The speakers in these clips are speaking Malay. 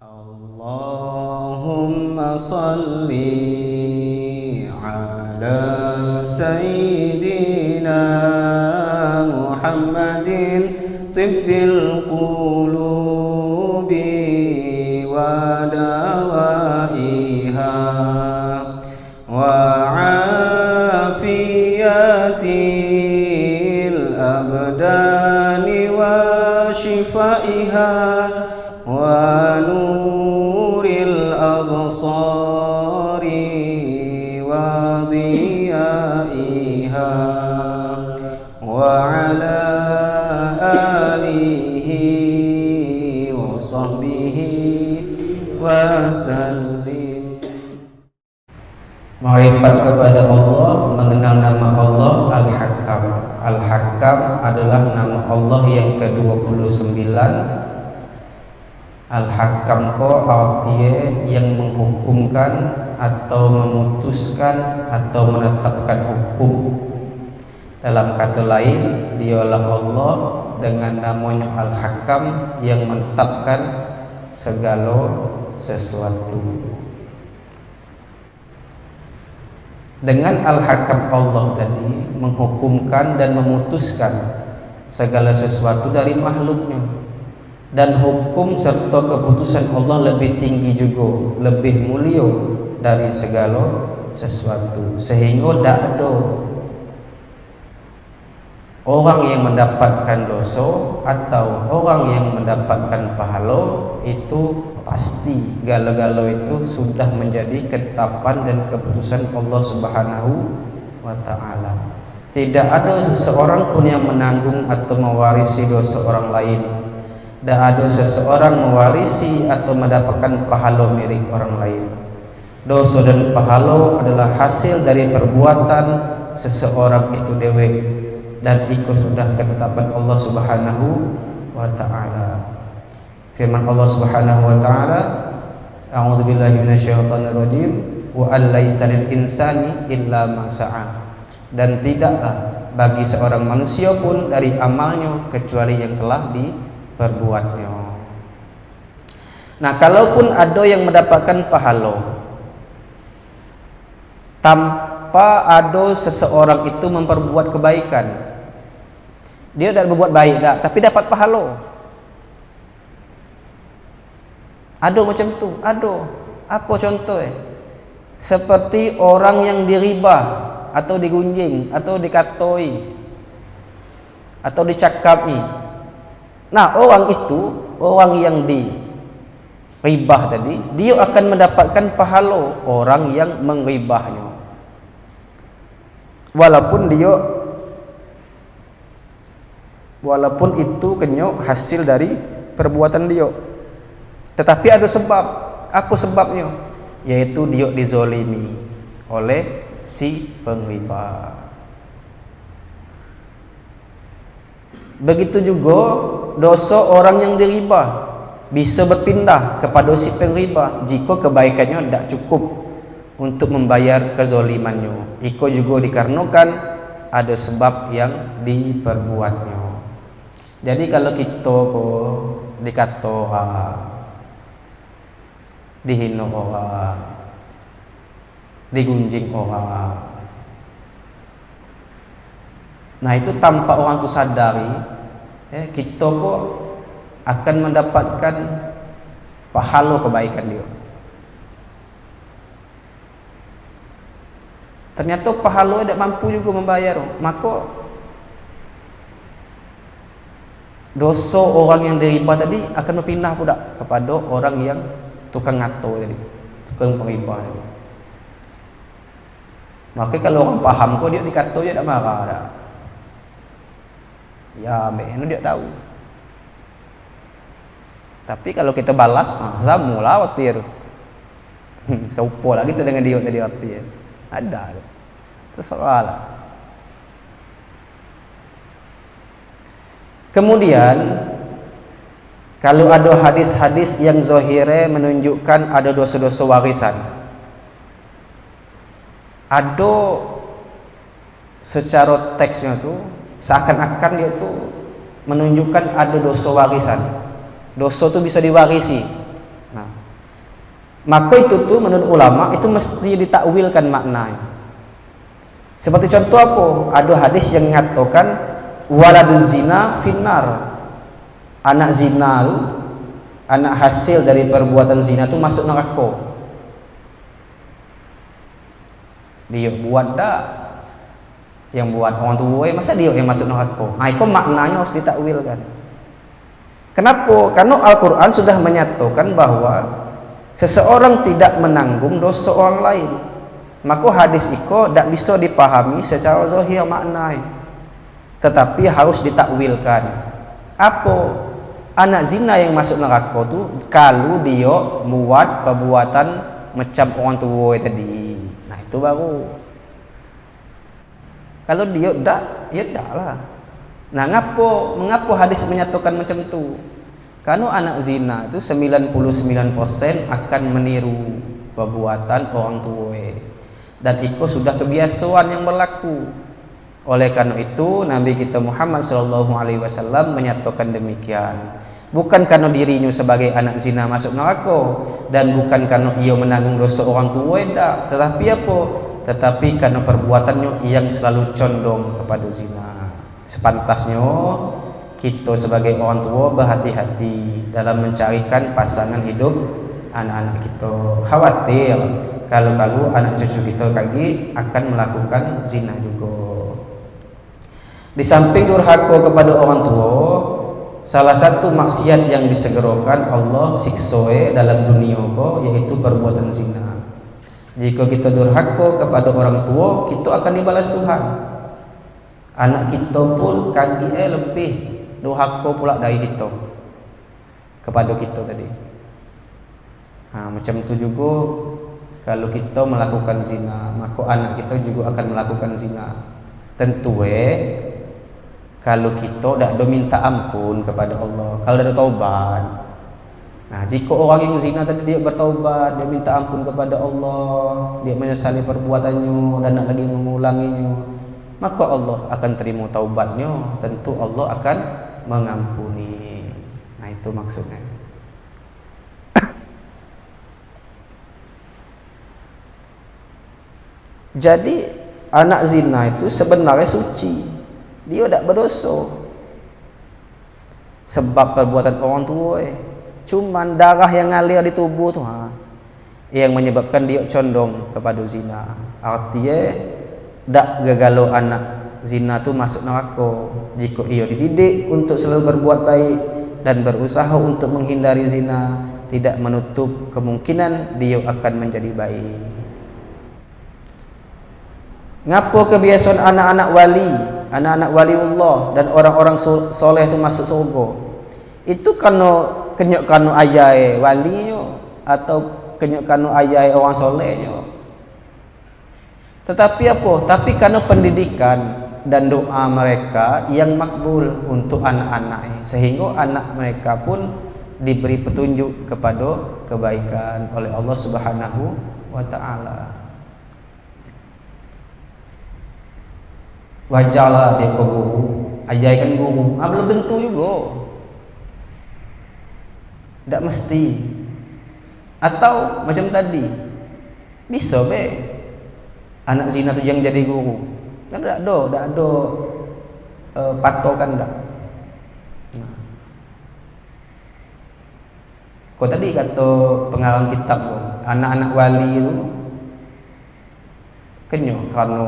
Allahumma salli ala Sayyidina Muhammadin tibbil qulubi wa dawaiha wa afiyatil abdani wa shifaiha wa nuril absari wa diyaiha wa ala alihi wa sahbihi wa sallim. Ma'rifat kepada Allah, mengenal nama Allah Al-Hakam. Al-Hakam adalah nama Allah yang ke-29. Al-Hakam ko artinya yang menghukumkan atau memutuskan atau menetapkan hukum. Dalam kata lain, dialah Allah dengan namanya Al-Hakam yang menetapkan segala sesuatu. Dengan Al-Hakam Allah tadi menghukumkan dan memutuskan segala sesuatu dari makhluknya. Dan hukum serta keputusan Allah lebih tinggi juga, lebih mulia dari segala sesuatu, sehingga tidak ada orang yang mendapatkan dosa atau orang yang mendapatkan pahala. Itu pasti gala-gala itu sudah menjadi ketetapan dan keputusan Allah Subhanahu wa ta'ala. Tidak ada seseorang pun yang menanggung atau mewarisi dosa orang lain. Tak ada seseorang mewarisi atau mendapatkan pahala milik orang lain. Dosa dan pahala adalah hasil dari perbuatan seseorang itu dewe, dan itu sudah ketetapan Allah Subhanahu wa ta'ala. Firman Allah Subhanahu wa ta'ala, a'udzubillahi minasyaitonir rajim, wa allaisa lil insani illa ma sa'a. Dan tidaklah bagi seorang manusia pun dari amalnya kecuali yang telah diperbuatnya. Nah, kalaupun ada yang mendapatkan pahala tanpa ada seseorang itu memperbuat kebaikan, dia tidak berbuat baik dah, tapi dapat pahala. Ada macam tu, ada. Apa contoh? Seperti orang yang diribah atau digunjing atau dikatoi atau dicakapi. Nah, orang itu, orang yang diribah tadi, dia akan mendapatkan pahala orang yang mengribahnya. Walaupun itu kenyok hasil dari perbuatan dia. Tetapi ada sebab. Apa sebabnya? Yaitu dia dizolimi oleh si pengribah. Begitu juga dosa orang yang diribah bisa berpindah kepada si pengribah jika kebaikannya tidak cukup untuk membayar kezolimannya. Itu juga dikarenakan ada sebab yang diperbuatnya. Jadi kalau kita dikata orang, dihina orang, digunjing orang, nah itu tanpa orang itu sadari, kita kok akan mendapatkan pahala kebaikan dia. Ternyata pahala tidak mampu juga membayar, maka dosa orang yang diribah tadi akan berpindah pula kepada orang yang tukang ngato tadi, tukang pengribah tadi. Maka kalau orang paham kok dia dikata dia tak marah dah. Ya, memang dia tahu. Tapi kalau kita balas, zamulah waktu itu. Serupa lagi tu dengan dia tadi waktu itu. Ada tu. Terserahlah. Kemudian kalau ada hadis-hadis yang zahirnya menunjukkan ada dosa-dosa warisan, ada secara teksnya tu seakan-akan dia tu menunjukkan ada dosa warisan. Dosa tu bisa diwarisi. Nah, Maka itu tuh menurut ulama itu mesti ditakwilkan maknanya. Seperti contoh apa? Ada hadis yang mengatakan waladuz zina finnar. Anak zina itu, anak hasil dari perbuatan zina itu masuk neraka. Dia buat dah, yang buat orang tua, masa dia yang masuk neraka? Nah, itu maknanya harus ditakwilkan. Kenapa? Karena Al-Quran sudah menyatakan bahwa seseorang tidak menanggung dosa orang lain. Maka hadis itu tidak bisa dipahami secara zahir maknanya, tetapi harus ditakwilkan. Apa? Anak zina yang masuk neraka itu kalau dia buat perbuatan macam orang tua tadi. Nah, itu baru. Kalau dia tidak, ya tidak lah. Nah, mengapa hadis menyatakan macam itu? Karena anak zina itu 99% akan meniru perbuatan orang tua. Dan itu sudah kebiasaan yang berlaku. Oleh karena itu Nabi kita Muhammad SAW menyatakan demikian. Bukan karena dirinya sebagai anak zina masuk neraka, dan bukan karena ia menanggung dosa orang tua, tidak. Tetapi apa? Tetapi karena perbuatannya yang selalu condong kepada zina. Sepantasnya kita sebagai orang tua berhati-hati dalam mencarikan pasangan hidup anak-anak kita. Khawatir kalau anak cucu kita lagi akan melakukan zina juga. Di samping durhaka kepada orang tua, salah satu maksiat yang disegerakan Allah siksa dalam dunia yaitu perbuatan zina. Jika kita durhaka kepada orang tua, kita akan dibalas Tuhan. Anak kita pun kaki lebih durhaka pula dari kita kepada kita tadi. Macam itu juga kalau kita melakukan zina, maka anak kita juga akan melakukan zina. Tentu kalau kita tidak ada minta ampun kepada Allah, kalau ada taubat. Nah, jika orang yang zina tadi dia bertaubat, dia minta ampun kepada Allah, dia menyesali perbuatannya dan tidak lagi mengulanginya, maka Allah akan terima taubatnya. Tentu Allah akan mengampuni. Nah, itu maksudnya. Jadi anak zina itu sebenarnya suci, dia tidak berdosa sebab perbuatan orang tua. Cuman darah yang ngalir di tubuh tu yang menyebabkan dia condong kepada zina. Artinya tak gagalo anak zina tu masuk neraka jika ia dididik untuk selalu berbuat baik dan berusaha untuk menghindari zina, tidak menutup kemungkinan dia akan menjadi baik. Ngapa kebiasaan anak-anak waliullah dan orang-orang soleh itu masuk surga? Itu karena kenyok kanu ayai walinya atau kenyok kanu ayai orang solehnya. Tetapi apa? Tapi karena pendidikan dan doa mereka yang makbul untuk anak-anak, sehingga anak mereka pun diberi petunjuk kepada kebaikan oleh Allah Subhanahu wa taala. Wajarlah dia guru, ayaikan guru. Belum tentu juga. Tak mesti. Atau macam tadi, bisa anak zina tu yang jadi guru. Tak ada patokan dah. Kau tadi kata pengarang kitab tu, anak-anak wali tu kenyok karena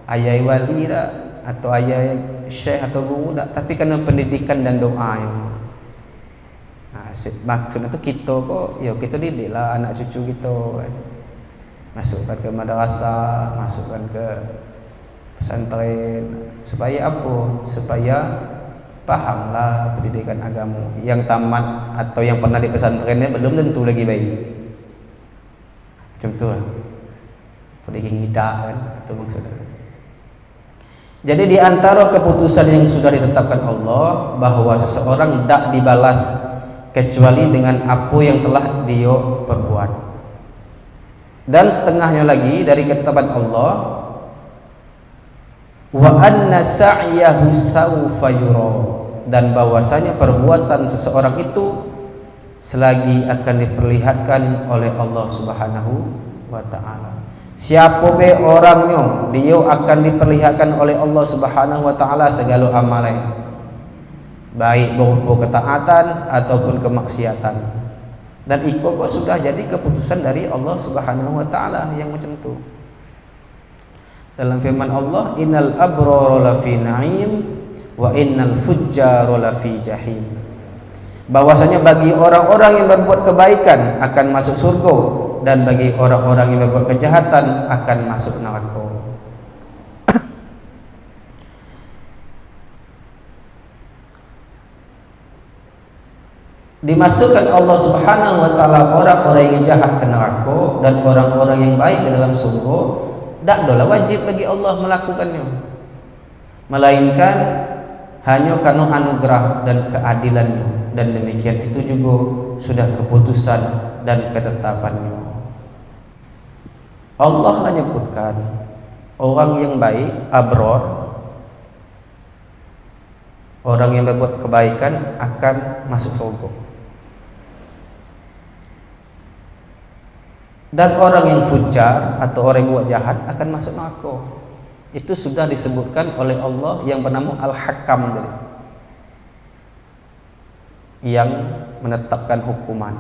ayah wali tak, atau ayah syekh atau guru tak, tapi kerana pendidikan dan doanya. Maksudnya tu kita kita didiklah anak cucu kita kan. Masukkan ke madrasah, masukkan ke pesantren, supaya apa? Supaya fahamlah pendidikan agama. Yang tamat atau yang pernah di pesantrennya belum tentu lagi baik. Macam tu lah. Pendidikan tidak kan, itu maksudnya. Jadi di antara keputusan yang sudah ditetapkan Allah bahwa seseorang tidak dibalas kecuali dengan apa yang telah dia perbuat. Dan setengahnya lagi dari ketetapan Allah, wa anna sa'yahu sawfa yura, dan bahwasanya perbuatan seseorang itu selagi akan diperlihatkan oleh Allah Subhanahu wa taala. Siapa be orangnya, dia akan diperlihatkan oleh Allah Subhanahu wa taala segala amalan, baik berupa ketaatan ataupun kemaksiatan. Dan itu kok sudah jadi keputusan dari Allah Subhanahu wa taala yang macam tu. Dalam firman Allah, innal abrara lafi na'im wa innal fujjara lafi jahim. Bahwasanya bagi orang-orang yang berbuat kebaikan akan masuk surga, dan bagi orang-orang yang berbuat kejahatan akan masuk neraka. Dimasukkan Allah Subhanahu wa taala orang-orang yang jahat ke neraka dan orang-orang yang baik ke dalam surga, tak adalah wajib bagi Allah melakukannya, melainkan hanya karena anugerah dan keadilannya, dan demikian itu juga sudah keputusan dan ketetapannya. Allah menyebutkan orang yang baik, abrar, orang yang berbuat kebaikan akan masuk surga. Dan orang yang fujar atau orang yang buat jahat akan masuk neraka. Itu sudah disebutkan oleh Allah yang bernama Al-Hakam tadi, yang menetapkan hukuman.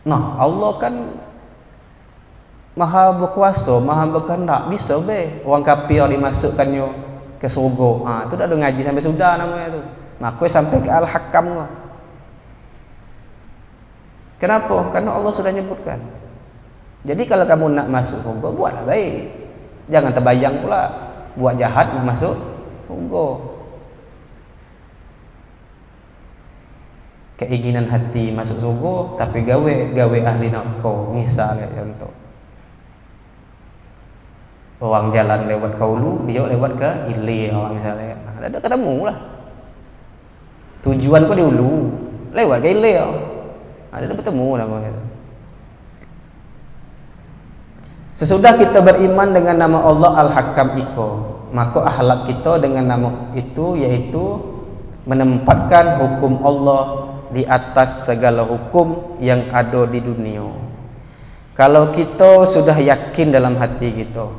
Nah, Allah kan Maha berkuasa, Maha berkehendak, bisa be orang kafir dimasukkannya ke surga. Itu dah ada ngaji sampai sudah namanya tu. Maka sampai ke Al-Hakam. Kenapa? Karena Allah sudah nyebutkan. Jadi kalau kamu nak masuk surga, buatlah baik. Jangan terbayang pula buat jahat nak masuk surga. Keinginan hati masuk surga tapi gawe ahli neraka, misalnya contoh. Orang jalan lewat Kaulu, dia lewat ke Ile orang misalnya. Ada ketemu lah. Tujuan kau di Ulu, lewat ke Ile. Ada bertemu namanya itu. Sesudah kita beriman dengan nama Allah Al-Hakam itu, maka akhlak kita dengan nama itu yaitu menempatkan hukum Allah di atas segala hukum yang ada di dunia. Kalau kita sudah yakin dalam hati kita,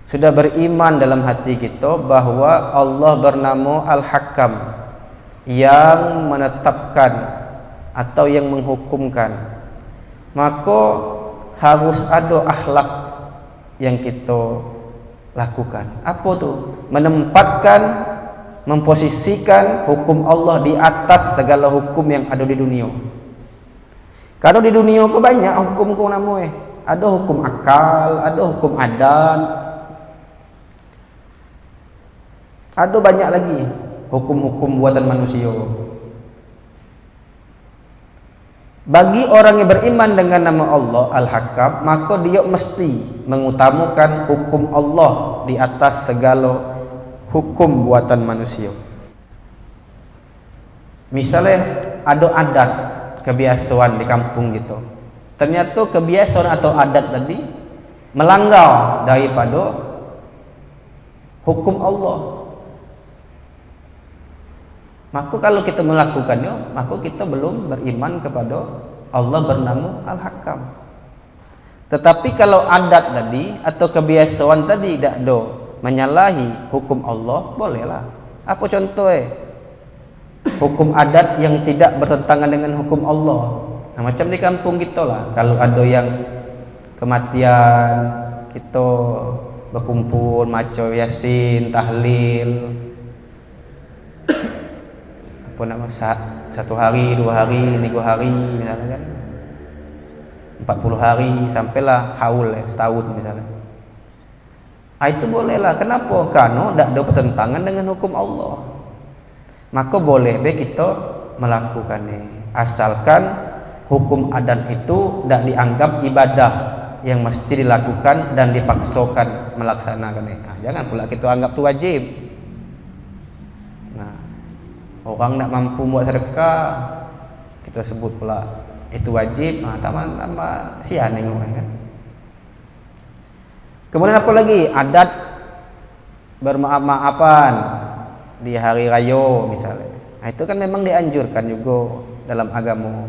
sudah beriman dalam hati kita bahwa Allah bernama Al-Hakam, yang menetapkan atau yang menghukumkan, maka harus ada akhlak yang kita lakukan. Apa tu? Menempatkan, memposisikan hukum Allah di atas segala hukum yang ada di dunia. Kalau di dunia ke banyak hukum kau nama ada hukum akal, ada hukum adat, ada banyak lagi hukum-hukum buatan manusia. Bagi orang yang beriman dengan nama Allah Al-Hakam, maka dia mesti mengutamakan hukum Allah di atas segala hukum buatan manusia. Misalnya ada adat, kebiasaan di kampung gitu. Ternyata kebiasaan atau adat tadi melanggar daripada hukum Allah. Maka kalau kita melakukannya, maka kita belum beriman kepada Allah bernama Al-Hakam. Tetapi kalau adat tadi atau kebiasaan tadi tidak ada menyalahi hukum Allah, bolehlah. Apa contohnya? Hukum adat yang tidak bertentangan dengan hukum Allah. Nah, macam di kampung kita lah, kalau ada yang kematian, kita berkumpul maco yasin, tahlil, apa nama, 1 hari, 2 hari, 3 hari misalnya kan, 40 hari sampailah haul setahun misalnya. Itu bolehlah. Kenapa? Karena tidak ada pertentangan dengan hukum Allah. Maka boleh be kita melakukannya, asalkan hukum adat itu tidak dianggap ibadah yang mesti dilakukan dan dipaksakan melaksanakannya. Jangan pula kita anggap itu wajib. Orang nak mampu buat sedekah, kita sebut pula itu wajib. Tambah sian nengok kan. Kemudian apa lagi? Adat bermaaf-maafan di hari raya misalnya. Nah, itu kan memang dianjurkan juga dalam agama.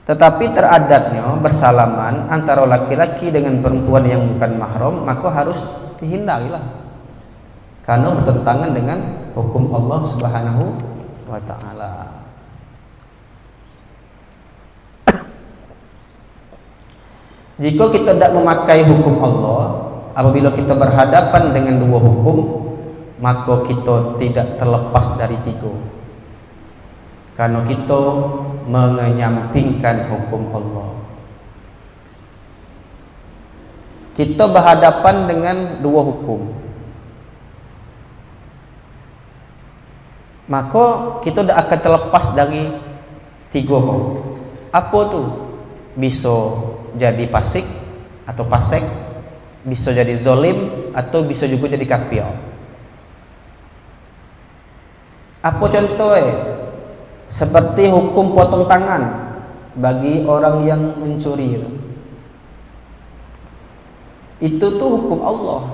Tetapi teradatnya bersalaman antara laki-laki dengan perempuan yang bukan mahram, maka harus dihindarilah. Karena bertentangan dengan hukum Allah Subhanahu wa taala. Jika kita tidak memakai hukum Allah, apabila kita berhadapan dengan dua hukum, maka kita tidak terlepas dari tiga. Karena kita menyampingkan hukum Allah. Kita berhadapan dengan dua hukum, maka kita tidak akan terlepas dari tiga hukum. Apa tu? Bisa jadi fasik atau fasik, bisa jadi zolim, atau bisa juga jadi kafir. Apa contohnya? Seperti hukum potong tangan bagi orang yang mencuri itu tuh hukum Allah.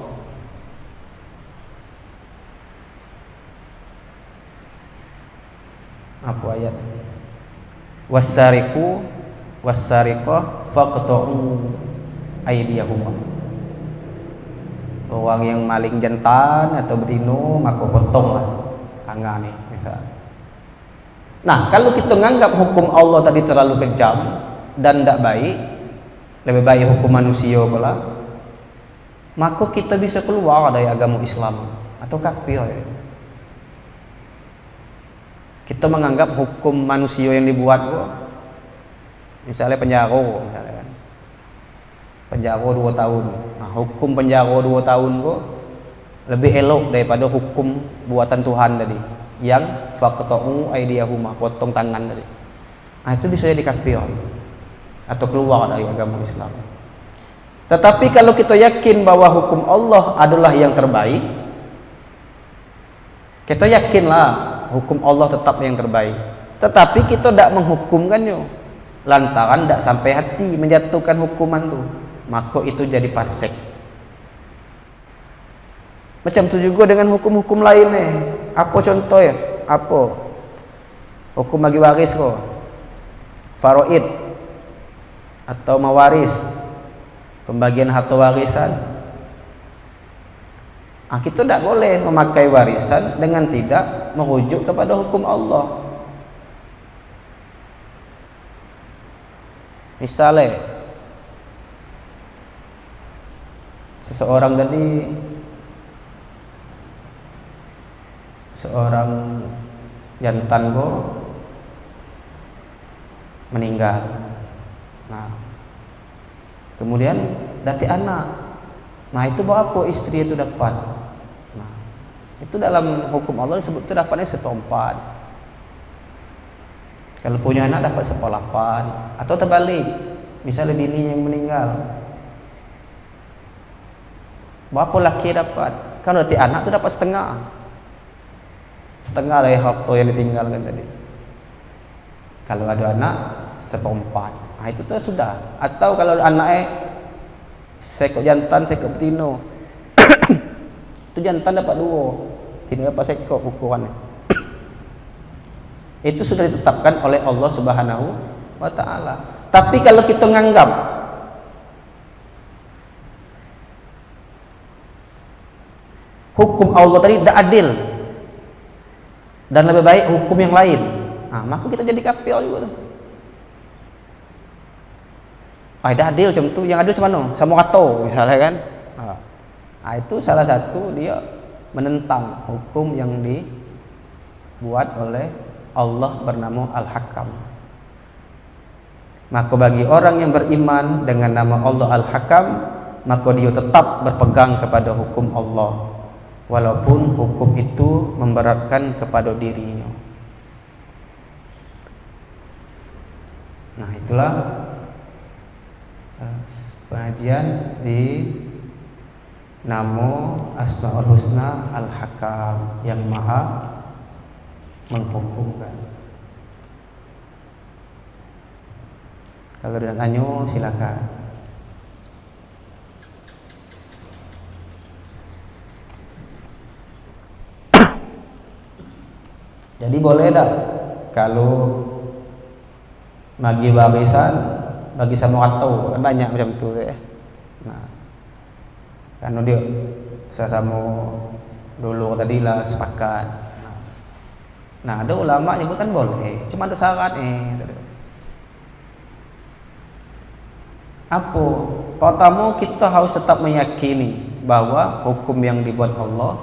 Apa ayat? Wassariqu wassariqah faqta'u aydiyahuma. Orang yang maling jantan atau betina maka potonglah tangan nih misal. Nah, kalau kita menganggap hukum Allah tadi terlalu kejam dan tidak baik, lebih baik hukum manusia pula, maka kita bisa keluar dari agama Islam atau kafir. Kita menganggap hukum manusia yang dibuat, misalnya penjara, misalnya kan, penjara 2 tahun. Nah, hukum penjara 2 tahun kok lebih elok daripada hukum buatan Tuhan tadi, yang faqta'u aydiyahuma, potong tangan tadi. Nah, itu bisa jadi kafir atau keluar dari agama Islam. Tetapi kalau kita yakin bahwa hukum Allah adalah yang terbaik, kita yakinlah hukum Allah tetap yang terbaik. Tetapi kita tidak menghukumkannya lantaran tidak sampai hati menjatuhkan hukuman itu, maka itu jadi fasik. Macam itu juga dengan hukum-hukum lainnya. Apa contohnya? Apa? Hukum bagi waris kok, faraid atau mawaris, pembagian harta warisan. Kita tidak boleh memakai warisan dengan tidak merujuk kepada hukum Allah. Misalnya seseorang tadi, seorang jantan meninggal. Nah, kemudian dati anak. Nah, itu berapa istri itu dapat? Nah, itu dalam hukum Allah disebut itu dapatnya 1/4. Kalau punya anak dapat 1/8, atau terbalik. Misalnya bini yang meninggal, berapa laki dapat? Kalau dati anak itu dapat setengah dari harta yang ditinggalkan tadi. Kalau ada anak 1/4. Nah, itu tuh sudah. Atau kalau anaknya sekok jantan, sekok betina, itu jantan dapat 2, betina dapat sekok ukurannya. Itu sudah ditetapkan oleh Allah Subhanahu wa taala. Tapi kalau kita menganggap hukum Allah tadi tidak adil dan lebih baik hukum yang lain, nah, maka kita jadi kafir juga tuh. Tidak adil macam tu, yang adil macam mana? Sama rato misalnya kan. Nah, itu salah satu dia menentang hukum yang dibuat oleh Allah bernama Al-Hakam. Maka bagi orang yang beriman dengan nama Allah Al-Hakam, maka dia tetap berpegang kepada hukum Allah, walaupun hukum itu memberatkan kepada dirinya. Nah, itulah pengajian di nama Asmaul Husna Al-Hakam, yang maha menghukumkan. Kalau ada tanya silakan. Jadi boleh tak kalau bagi barisan, bagi sama atau kan banyak macam tu ya. Nah, kan dia sama dulu tadi lah sepakat. Nah, ada ulama nyebut kan boleh, cuma ada syarat Apa? Pertama kita harus tetap meyakini bahwa hukum yang dibuat Allah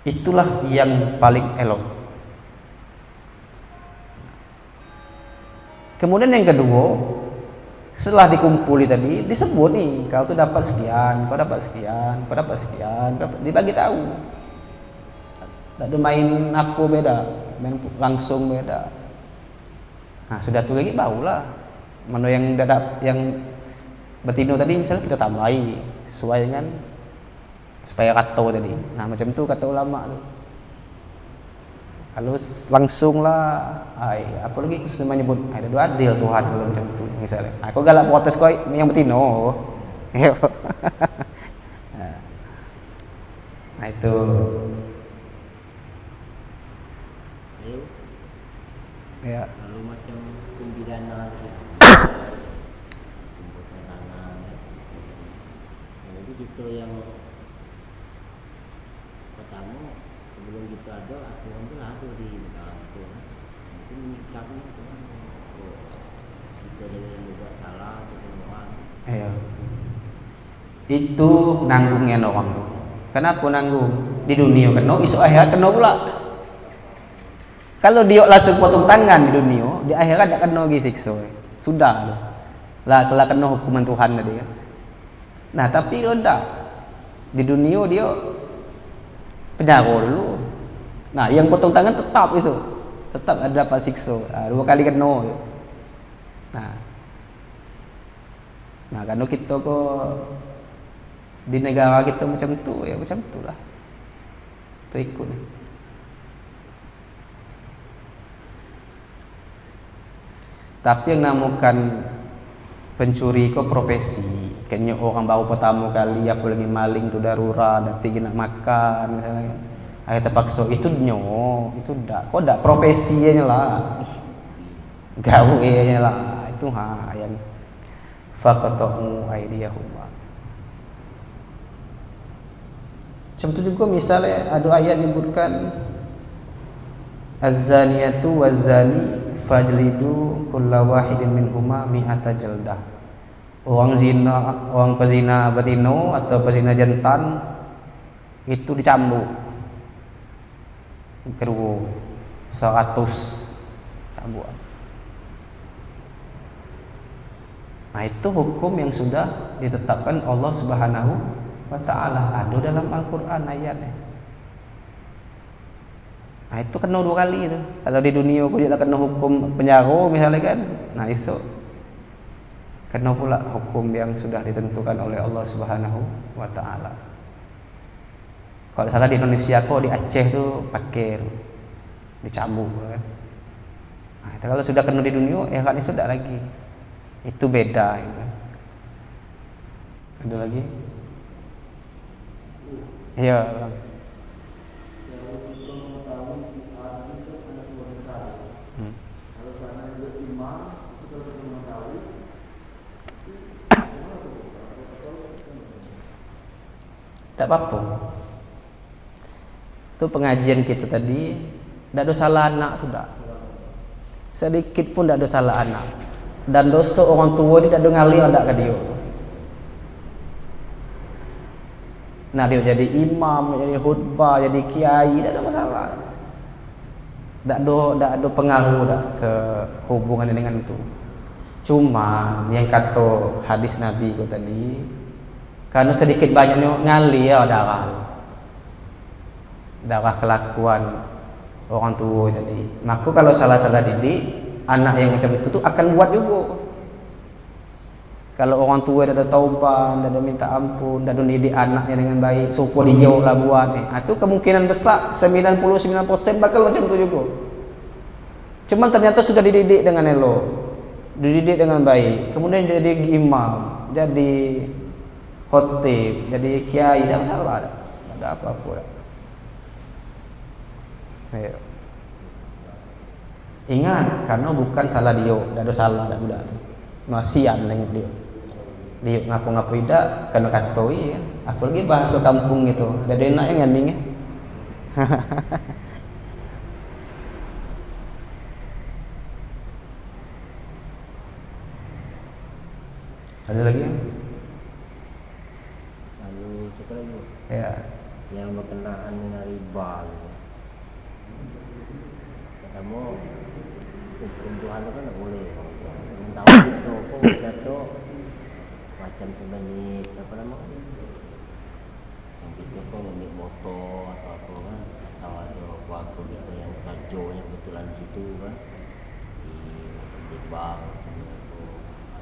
itulah yang paling elok. Kemudian yang kedua, setelah dikumpuli tadi disebut nih, kau tuh dapat sekian, kau dapat sekian, kau dapat sekian, dibagi tahu. Tak ada main apa beda, main langsung beda. Nah, sudah tu lagi barulah mana yang dadap yang betino tadi misalnya kita tambahi sesuai dengan supaya kata tadi. Nah, macam tu kata ulama tu. Kalau langsung lah, apa lagi kita menyebut ada dua adil Tuhan kalau macam tu misalnya. Kau galak protes kau yang betino. Nah, itu. Ya. Lalu macam pembidana gitu. Pembuatan tanah. Jadi gitu yang pertama sebelum gitu ada aturan tu lah ada di negara itu. Itu menyikapnya tu kan. Kita ada yang buat salah atau orang. Iya. Itu nanggungnya orang tu. Kenapa nanggung? Di dunia kena, esok akhirat kena pula. Kalau dia langsung potong tangan di dunia, di akhirat tak kena lagi siksa. Sudah lah kalau kena hukuman Tuhan tadi kan. Nah, tapi dia tak. Di dunia dia penjara dulu. Nah, yang potong tangan tetap itu. Tetap ada dapat siksa. 2 kali kena. Nah, kalau kita kok di negara kita macam tu, ya macam tu lah. Tu ikut ni. Tapi yang namakan pencuri kok profesi. Kayaknya orang baru pertama kali, apalagi maling tu darurat, nanti nak makan misalnya. Terpaksa itu itu dak. Kok dak profesinya lah. Gawe-nya lah. Itu yang faqatu aydiyahum. Macam tu juga misalnya ada ayat menyebutkan az-zaniyatu waz-zani fajlidu kulla wahidin minhuma mi'ata jaldah. Orang zina, orang pezina betino atau pezina jantan itu dicambuk. Kedua 100 cambukan. Nah, itu hukum yang sudah ditetapkan Allah Subhanahu wa taala. Ada dalam Al-Qur'an ayatnya. Nah, itu kena 2 kali itu. Kalau di dunia aku dia kena hukum penjara misalnya kan. Nah, esok kena pula hukum yang sudah ditentukan oleh Allah Subhanahu wa taala. Kalau salah di Indonesia kok di Aceh tu pakai dicambuk kan. Nah, itu kalau sudah kena di dunia ya kan sudah lagi. Itu beda gitu. Ada lagi? Iya, Bang. Tak apa-apa. Itu pengajian kita tadi, tidak ada salah anak tu tak. Sedikit pun tidak ada salah anak. Dan dosa orang tua dia tidak ada ngalir ada ke dia. Nah, dia jadi imam, jadi khutbah, jadi kiai, tidak ada masalah. Tak ada pengaruh tak ke hubungan dengan itu. Cuma yang kata hadis Nabi itu tadi, karena sedikit banyaknya ngalir darah kelakuan orang tua tadi. Maka kalau salah-salah didik, anak yang macam itu tuh akan buat juga. Kalau orang tua dah ada taubat, dah ada minta ampun, dah ada didik anaknya dengan baik, supaya dia lah buat ni. Itu kemungkinan besar 99% bakal macam tu juga. Cuma ternyata sudah dididik dengan elok, dididik dengan baik, kemudian jadi imam, jadi khotib, jadi kiai, dah masalah, tak ada apa-apa dah. Ayo. Ingat, karena bukan salah dia, tidak ada salah, tidak budak tu. Masian lagi dia. Dia ngapu-ngapu tidak, kena katoi kan. Apalagi bahasa kampung itu, ada enak yang ngandingnya. Ada lagi? Lalu siapa lagi? Ya. Yang berkenaan dengan riba. Kamu hukum Tuhan itu kan tidak boleh. Yang tahu itu pun itu macam sejenis apa nama? Yang kita pun ambil motor atau apa kan, atau ada waktu gitu yang kerjanya kebetulan di situ kan, di bank.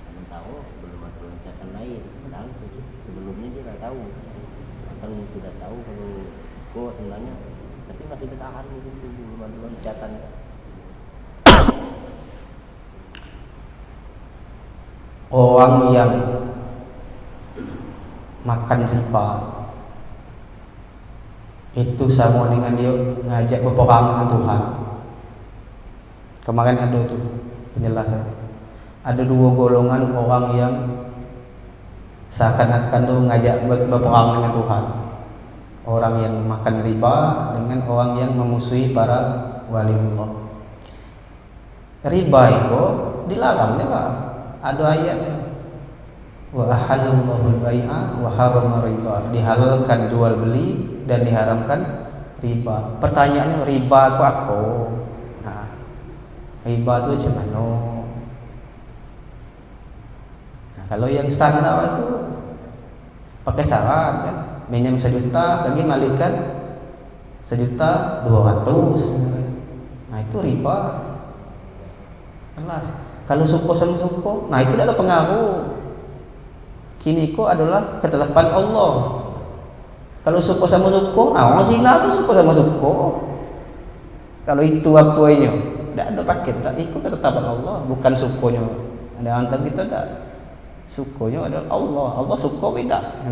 Kamu tahu belum ada loncatan lain. Padahal sebelumnya dia dah tahu. Kan sudah tahu kalau kok sebenarnya, tapi masih bertahan di situ belum ada loncatan. Orang yang makan riba itu sama dengan dia ngajak berperang dengan Tuhan. Kemarin ada tuh penjelasan. Ada dua golongan orang yang seakan-akan tuh ngajak berperang dengan Tuhan. Orang yang makan riba dengan orang yang memusuhi para waliullah. Riba itu dilarangnya lah. Ada ayatnya. Wa ahallallahu al-bai'a wa harrama riba. Dihalalkan jual beli dan diharamkan riba. Pertanyaannya, riba itu apa? Nah, riba itu macam mana? Nah, kalau yang standar itu pakai syarat kan, minjem 1 juta, lagi malikan 1.200.000. Nah, itu riba. Jelas. Kalau suko sama suko, nah itu tidak ada pengaruh. Kini kok adalah ketetapan Allah. Kalau suko sama suko, nah zina itu suko sama suko. Kalau itu apa ini? Tidak ada paket, tidak ikut ketetapan Allah, bukan sukonya. Ada antar kita tidak. Sukonya adalah Allah. Allah suko beda.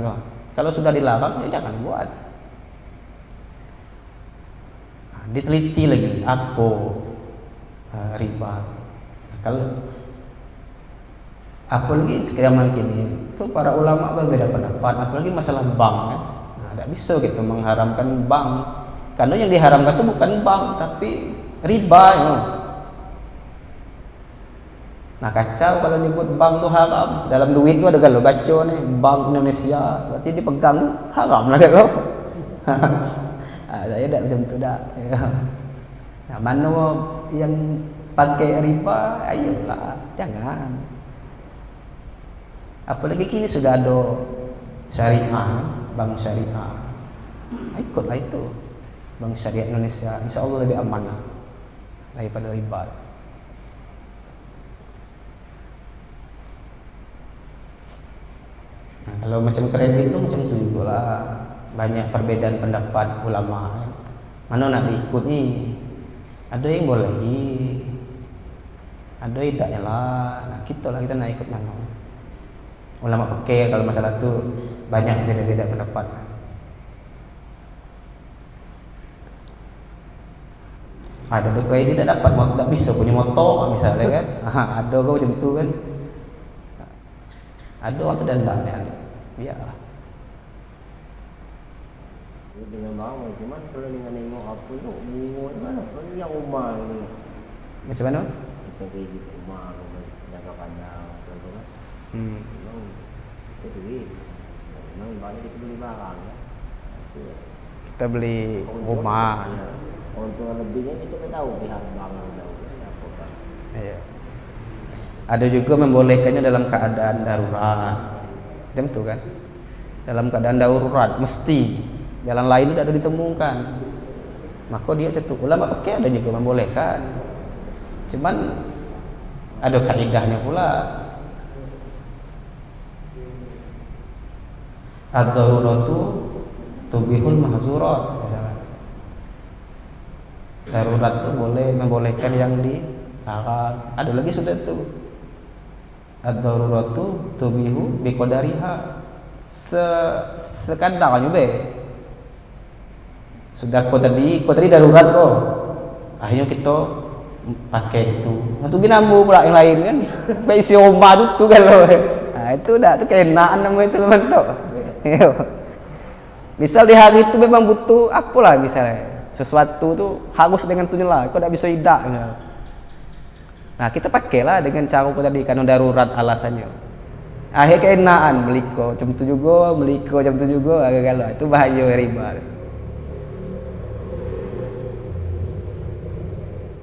Kalau sudah dilarang, ya jangan buat. Nah, diteliti lagi apa riba. Kalau apalagi sekarang kini itu para ulama berbeda pendapat, apalagi masalah bank kan. Nah, tidak bisa kita mengharamkan bank, karena yang diharamkan itu bukan bank tapi riba. Ya. Nah, kacau kalau nyebut bank itu haram. Dalam duit itu ada kalau baca nih Bank Indonesia, berarti dipegang tuh haram lah kalau. Saya tidak macam itu dah. Ya. Nah, mana yang pakai riba, ayolah, jangan. Apalagi kini sudah ada syariah, bank syariah. Ikutlah itu, bank syariah Indonesia. Insya Allah lebih aman daripada riba. Nah, kalau macam kredit itu macam itu juga lah. Banyak perbedaan pendapat ulama. Mana nak diikut nih? Ada yang boleh, ada yang tidak lah. Nah, kita nak ikut mana? Ulama pakai kalau masalah itu banyak beda-beda pendapat. Ada kredit tidak dapat, tak bisa punya motor misalnya kan? Ada kau macam tu kan? Ada waktu dan tak kan? Biarlah. Dengan bawah, cuman kalau dengan nengok apa tu, bunga mana? Kalau yang rumah ni. Macam mana? Macam kredit rumah, jaga pandang, contoh kan? Memang kita duit. Memang banyak kita beli barang ya. Itu. Kita beli rumah. Ya. Untuk lebihnya kita tak tahu pihak bank tahu apa kan. Iya. Ada juga membolehkannya dalam keadaan darurat. Macam tu kan? Dalam keadaan darurat mesti jalan lain tidak ada ditemukan. Maka dia tentu ulama pakai ada juga membolehkan. Cuman ada kaidahnya pula. Ad-daruratu tubihul mahzurat. Darurat itu boleh membolehkan yang dilarang. Ada lagi sudah tu. Ad-daruratu tubihu biqadariha. Sekandarnya be. Sudah kau tadi darurat kok. Akhirnya kita pakai itu. Itu ginambu pula yang lain kan. Kayak isi oma tuh kalau. Nah, itu dah tuh keenaan namanya itu memang tuh. Misal di hari itu memang butuh apalah misalnya sesuatu tuh harus dengan tujuan lah. Kau tak bisa tidak. Nah kita pakailah dengan cara tadi karena darurat alasannya. Akhir keenaan meliko jam 7 juga, meliko jam 7 juga, agak-agak itu bahaya riba.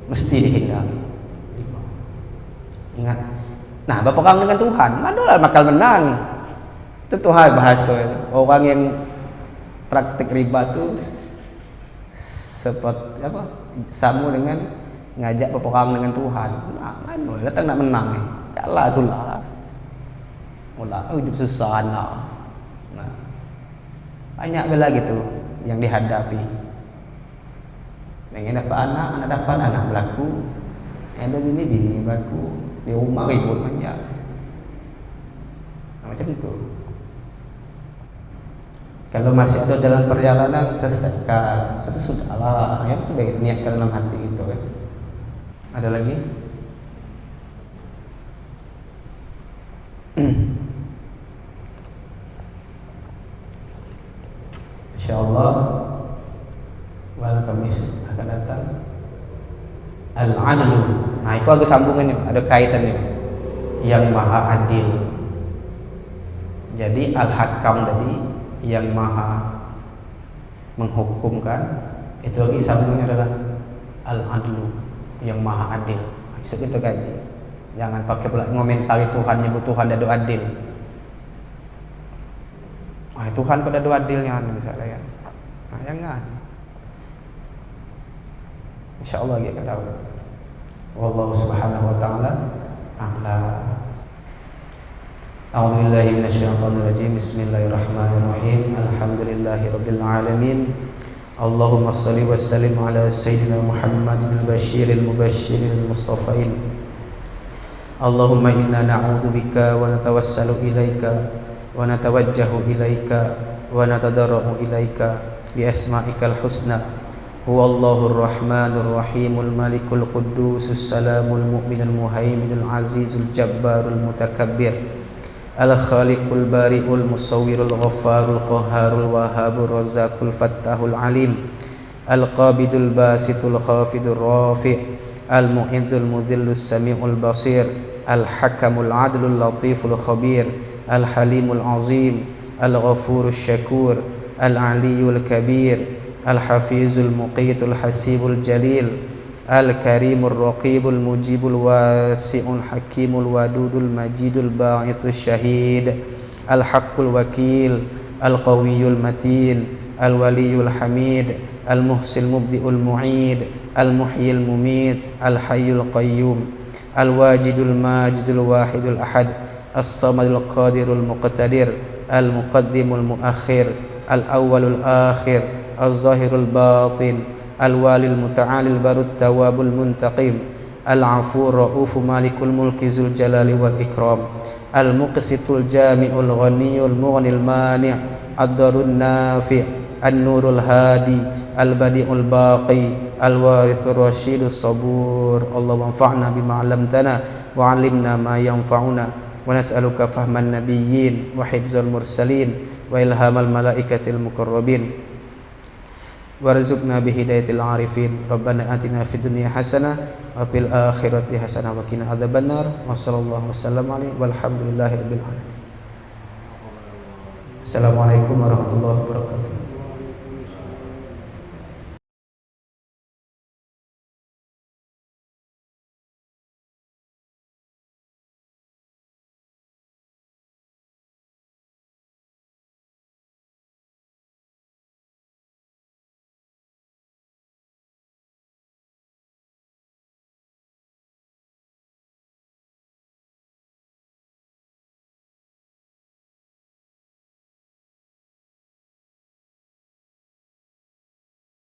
Mesti dihindari. Ingat. Nah, berperang dengan Tuhan, manalah bakal menang. Itu Tuhan bahasa. Orang yang praktik riba itu seperti apa? Sama dengan ngajak berperang dengan Tuhan. Nah, mana datang nak menang ni. Kalah itulah. Mula hidup susah lah. Nah, banyak lagi tu yang dihadapi. Pengen dapat anak dapat anak berlaku. Ada bini berlaku. Di rumah ribut banyak. Nah, macam tu. Kalau masih ada dalam perjalanan selesaikan. Sudah sudahlah. Yang tu baik niatkan dalam hati gitu kan. Ada lagi? InsyaAllah Kamis akan datang Al-Adlu. Nah itu ada sambungannya, ada kaitannya. Yang maha adil. Jadi Al-Hakam tadi yang maha menghukumkan, itu lagi sambungannya adalah Al-Adlu, yang maha adil. Itu kita kaji. Jangan pakai pula ngomentari Tuhan, nyebut Tuhan ada adil. Tuhan pada dua adilnya misalnya kan. Nah, jangan. Insyaallah kita akan tahu. Wallahu subhanahu wa ta'ala a'la. A'udzu billahi minasyaitonir rajim. Bismillahirrahmanirrahim. Alhamdulillahirabbil alamin. Allahumma shalli wa sallim ala sayyidina Muhammadin al-basyiril mubashshiril mustafain. Allahumma inna na'udzu bika wa natawassalu ilaika wa natawajjahu ilaika wa natadarra'u ilaika bi asma'ikal husna huwallahur rahmanur rahimul malikul quddusus salamul mu'minul muhaiminul azizul jabbarul mutakabbir al khaliqul bari'ul musawwirul ghaffarul qahharul wahhabur razzaqul fattahul alim al qabidul basitul khafidur rafi' al mu'iddul mudhillus sami'ul basir al hakamul adlul latiful khabir الحليم العظيم الغفور الشكور العلي الكبير الحفيظ المقيت الحسيب الجليل الكريم الرقيب المجيب الواسع الحكيم الودود المجيد الباعث الشهيد الحق الوكيل القوي المتين الولي الحميد المحسن المبدئ المعيد المحيي المميت الحي القيوم الواجد الماجد الواحد الأحد الصمد القادر المقتدر المقدم المؤخر الأول الآخر الظاهر الباطن الوالي المتعالي البر التواب المنتقم العفو الرؤوف مالك الملك ذو الجلال والإكرام المقسط الجامع الغني المغني المانع الضر النافع النور الهادي البديع الباقي الوارث الرشيد الصبور اللهم انفعنا بما علمتنا وعلمنا ما ينفعنا ونسألك فهم النبيين وحفظ المرسلين وإلهام الملائكة المقربين وارزقنا بهداية العارفين ربنا آتنا في الدنيا حسنة وفي الآخرة حسنة وقنا عذاب النار وصلى الله وسلم عليه والحمد لله رب العالمين. Assalamualaikum warahmatullahi wabarakatuh.